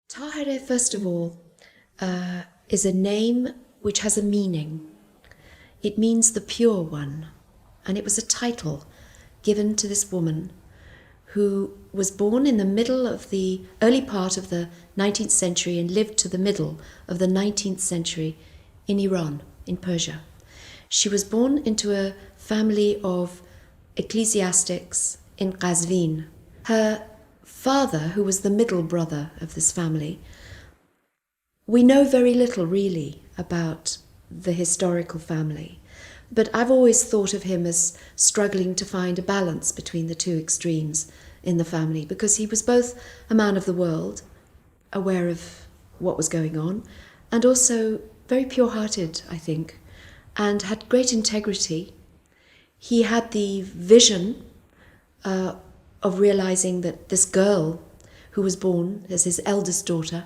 Tahirih, first of all, is a name which has a meaning. It means the pure one, and it was a title given to this woman who was born in the middle of the early part of the 19th century and lived to the middle of the 19th century in Iran, in Persia. She was born into a family of ecclesiastics in Qazvin. Her father, who was the middle brother of this family, we know very little really about the historical family, but I've always thought of him as struggling to find a balance between the two extremes in the family, because he was both a man of the world, aware of what was going on, and also very pure-hearted, I think, and had great integrity. He had the vision of realizing that this girl who was born as his eldest daughter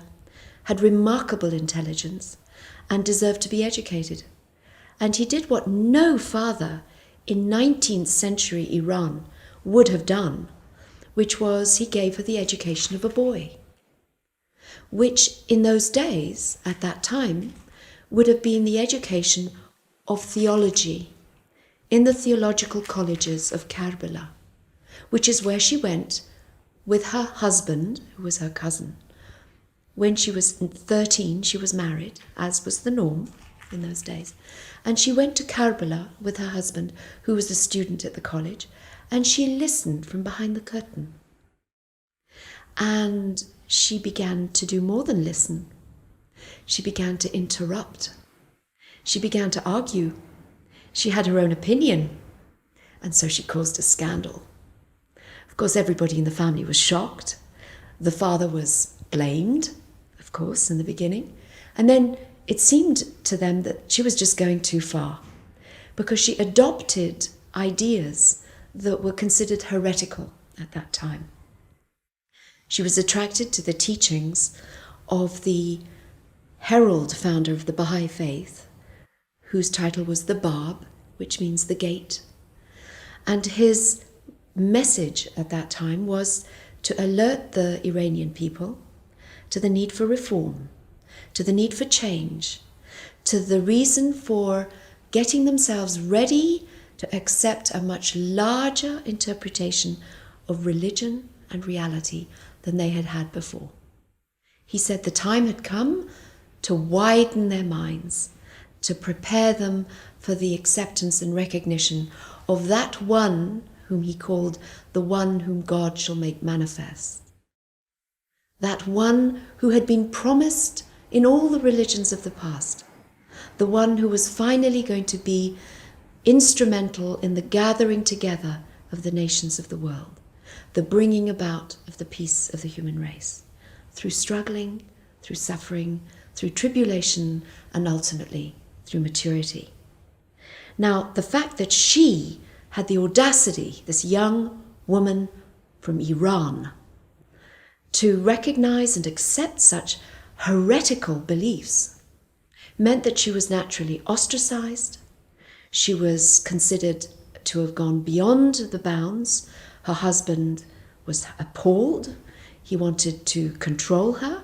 had remarkable intelligence and deserved to be educated. And he did what no father in 19th century Iran would have done, which was he gave her the education of a boy, which in those days, at that time, would have been the education of theology in the theological colleges of Karbala, which is where she went with her husband, who was her cousin. When she was 13, she was married, as was the norm in those days. And she went to Karbala with her husband, who was a student at the college, and she listened from behind the curtain. And she began to do more than listen. She began to interrupt. She began to argue. She had her own opinion, and so she caused a scandal. Of course, everybody in the family was shocked. The father was blamed, of course, in the beginning. And then it seemed to them that she was just going too far, because she adopted ideas that were considered heretical at that time. She was attracted to the teachings of the herald founder of the Bahiyyih faith, whose title was the Bab, which means the gate. And his message at that time was to alert the Iranian people to the need for reform, to the need for change, to the reason for getting themselves ready to accept a much larger interpretation of religion and reality than they had had before. He said the time had come to widen their minds, to prepare them for the acceptance and recognition of that one whom he called the one whom God shall make manifest. That one who had been promised in all the religions of the past, the one who was finally going to be instrumental in the gathering together of the nations of the world, the bringing about of the peace of the human race, through struggling, through suffering, through tribulation, and ultimately through maturity. Now, the fact that she had the audacity, this young woman from Iran, to recognize and accept such heretical beliefs meant that she was naturally ostracized. She was considered to have gone beyond the bounds. Her husband was appalled. He wanted to control her,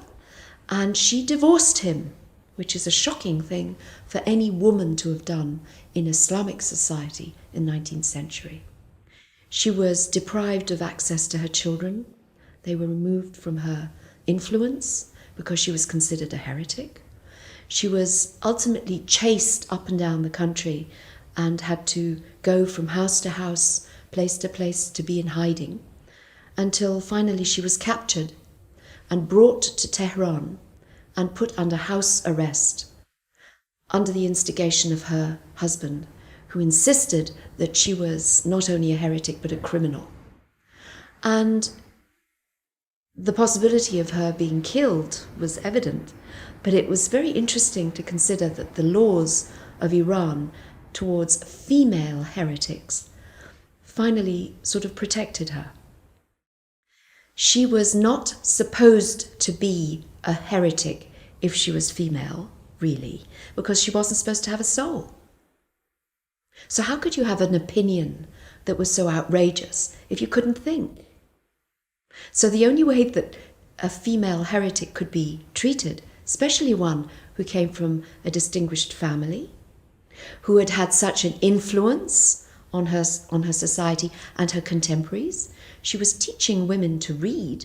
and she divorced him, which is a shocking thing for any woman to have done in Islamic society in the 19th century. She was deprived of access to her children. They were removed from her influence because she was considered a heretic. She was ultimately chased up and down the country and had to go from house to house, place to place, to be in hiding, until finally she was captured and brought to Tehran and put under house arrest under the instigation of her husband, who insisted that she was not only a heretic but a criminal. And the possibility of her being killed was evident, but it was very interesting to consider that the laws of Iran towards female heretics finally sort of protected her. She was not supposed to be a heretic if she was female, really, because she wasn't supposed to have a soul. So how could you have an opinion that was so outrageous if you couldn't think? So the only way that a female heretic could be treated, especially one who came from a distinguished family, who had had such an influence on her society and her contemporaries. She was teaching women to read,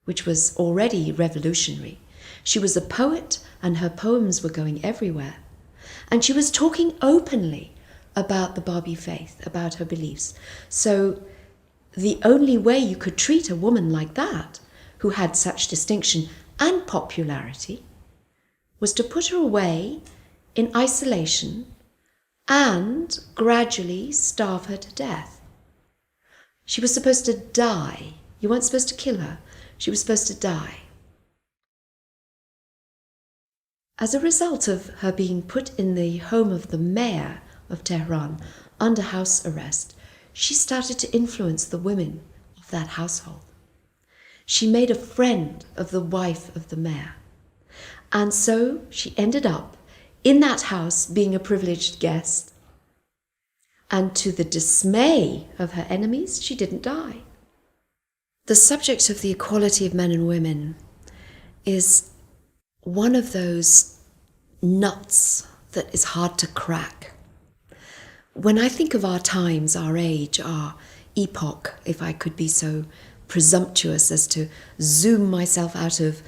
which was already revolutionary. She was a poet, and her poems were going everywhere. And she was talking openly about the Babiyyih faith, about her beliefs. So the only way you could treat a woman like that, who had such distinction and popularity, was to put her away in isolation and gradually starve her to death. She was supposed to die. You weren't supposed to kill her. She was supposed to die. As a result of her being put in the home of the mayor of Tehran under house arrest, she started to influence the women of that household. She made a friend of the wife of the mayor. And so she ended up in that house being a privileged guest. And to the dismay of her enemies, she didn't die. The subject of the equality of men and women is one of those nuts that is hard to crack. When I think of our times, our age, our epoch, if I could be so presumptuous as to zoom myself out of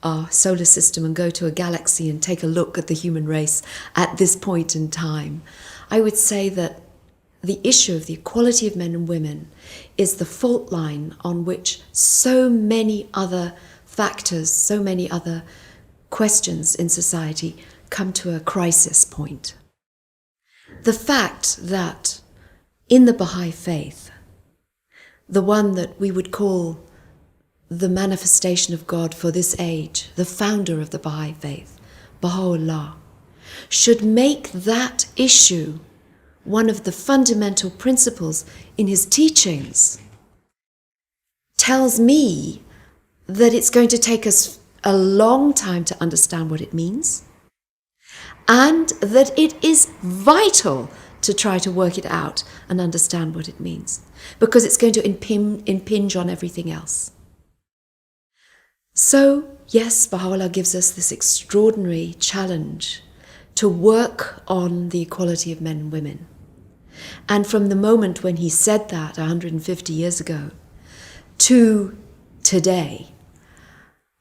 our solar system and go to a galaxy and take a look at the human race at this point in time, I would say that the issue of the equality of men and women is the fault line on which so many other factors, so many other questions in society come to a crisis point. The fact that in the Baha'i faith, the one that we would call the manifestation of God for this age, the founder of the Baha'i faith, Baha'u'llah, should make that issue one of the fundamental principles in his teachings, tells me that it's going to take us a long time to understand what it means, and that it is vital to try to work it out and understand what it means, because it's going to impinge on everything else. So, yes, Baha'u'llah gives us this extraordinary challenge to work on the equality of men and women. And from the moment when he said that 150 years ago to today,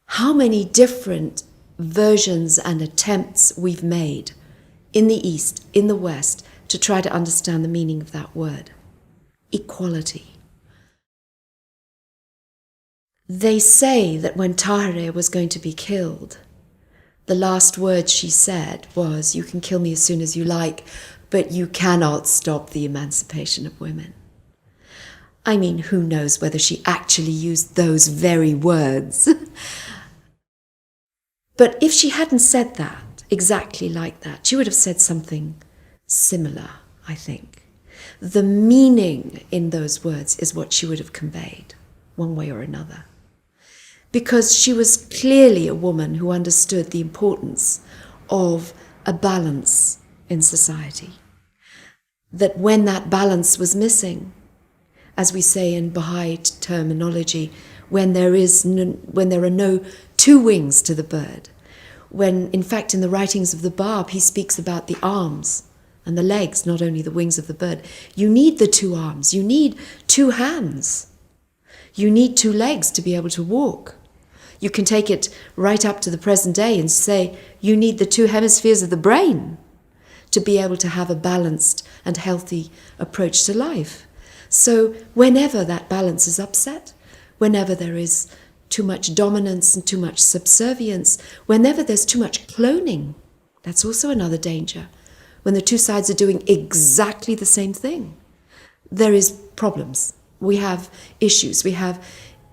how many different versions and attempts we've made in the East, in the West, to try to understand the meaning of that word. Equality. They say that when Táhirih was going to be killed, the last word she said was, "You can kill me as soon as you like, but you cannot stop the emancipation of women." I mean, who knows whether she actually used those very words. But if she hadn't said that, exactly like that, she would have said something similar, I think. The meaning in those words is what she would have conveyed, one way or another. Because she was clearly a woman who understood the importance of a balance in society. That when that balance was missing, as we say in Baha'i terminology, when there are no two wings to the bird, when in fact in the writings of the Bab he speaks about the arms and the legs, not only the wings of the bird. You need the two arms, you need two hands, you need two legs to be able to walk. You can take it right up to the present day and say you need the two hemispheres of the brain to be able to have a balanced and healthy approach to life. So whenever that balance is upset, whenever there is too much dominance and too much subservience, whenever there's too much cloning, that's also another danger. When the two sides are doing exactly the same thing, there is problems. We have issues, we have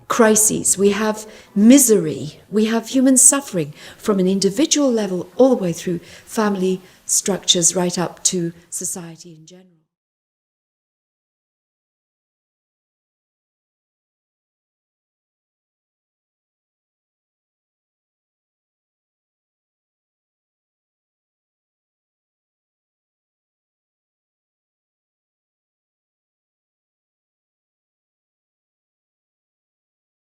crises, we have misery, we have human suffering from an individual level all the way through family structures right up to society in general.